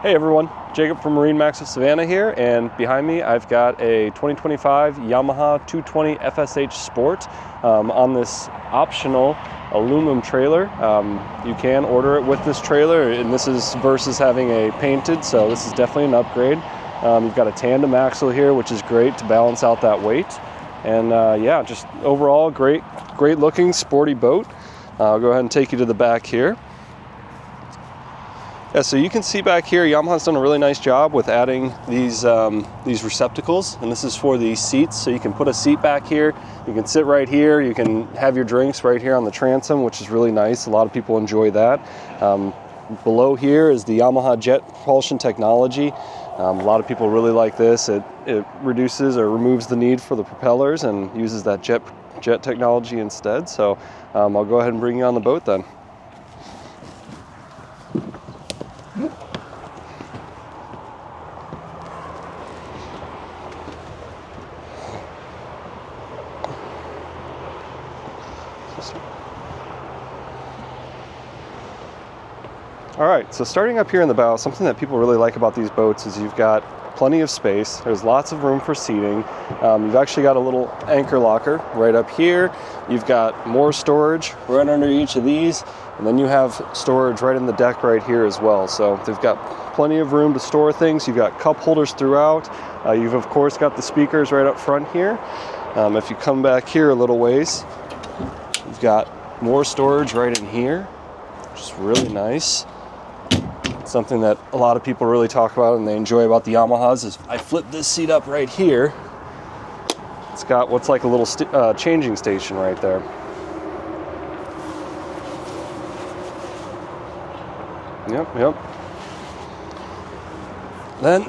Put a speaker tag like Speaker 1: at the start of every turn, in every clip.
Speaker 1: Hey everyone, Jacob from MarineMax Savannah here, and behind me I've got a 2025 Yamaha 220 FSH Sport on this optional aluminum trailer. You can order it with this trailer, and this is versus having a painted, so this is definitely an upgrade. You've got a tandem axle here, which is great to balance out that weight. And yeah, just overall great looking sporty boat. I'll go ahead and take you to the back here. Yeah, so you can see back here, Yamaha's done a really nice job with adding these receptacles, and this is for the seats. So you can put a seat back here, you can sit right here, you can have your drinks right here on the transom, which is really nice. A lot of people enjoy that. Below here is the Yamaha jet propulsion technology. A lot of people really like this. It reduces or removes the need for the propellers and uses that jet technology instead. So I'll go ahead and bring you on the boat then. All right, so starting up here in the bow, something that people really like about these boats is you've got plenty of space. There's lots of room for seating. You've actually got a little anchor locker right up here. You've got more storage right under each of these, and then you have storage right in the deck right here as well. So they've got plenty of room to store things. You've got cup holders throughout. You've of course got the speakers right up front here. If you come back here a little ways, you've got more storage right in here, which is really nice. Something that a lot of people really talk about and they enjoy about the Yamahas is I flip this seat up right here. It's got what's like a little changing station right there. Yep. Then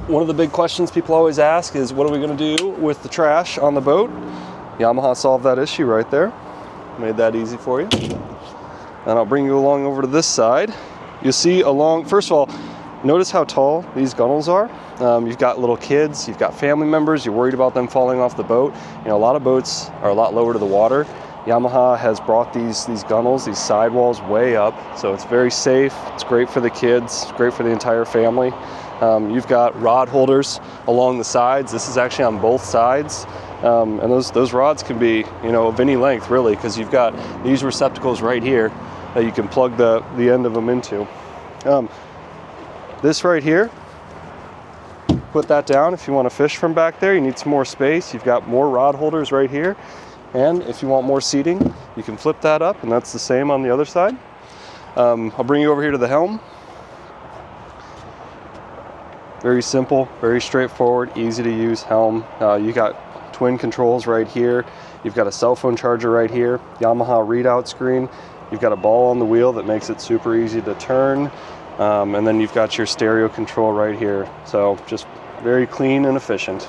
Speaker 1: one of the big questions people always ask is, what are we going to do with the trash on the boat? Yamaha solved that issue right there. Made that easy for you. And I'll bring you along over to this side. You'll see first of all, notice how tall these gunnels are. You've got little kids, you've got family members, you're worried about them falling off the boat. You know, a lot of boats are a lot lower to the water. Yamaha has brought these gunnels, these sidewalls way up, so it's very safe. It's great for the kids, it's great for the entire family. You've got rod holders along the sides. This is actually on both sides. And those rods can be, of any length really, because you've got these receptacles right here that you can plug the end of them into. This right here, put that down if you want to fish from back there. You need some more space. You've got more rod holders right here. And if you want more seating, you can flip that up, and that's the same on the other side. I'll bring you over here to the helm. Very simple, very straightforward, easy to use helm. You got twin controls right here. You've got a cell phone charger right here, Yamaha readout screen. You've got a ball on the wheel that makes it super easy to turn. And then you've got your stereo control right here. So just very clean and efficient.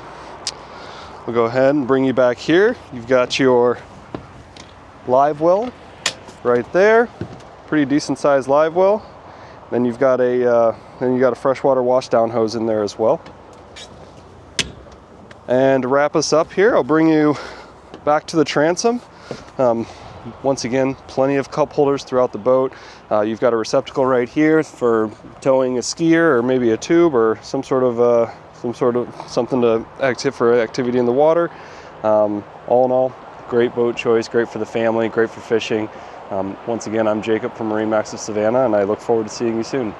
Speaker 1: We'll go ahead and bring you back here. You've got your live well right there. Pretty decent sized live well. Then you've got a freshwater wash down hose in there as well. And to wrap us up here, I'll bring you back to the transom. Once again, plenty of cup holders throughout the boat. You've got a receptacle right here for towing a skier or maybe a tube or some sort of something for activity in the water. All in all, great boat choice, great for the family, great for fishing. Once again, I'm Jacob from MarineMax Savannah, and I look forward to seeing you soon.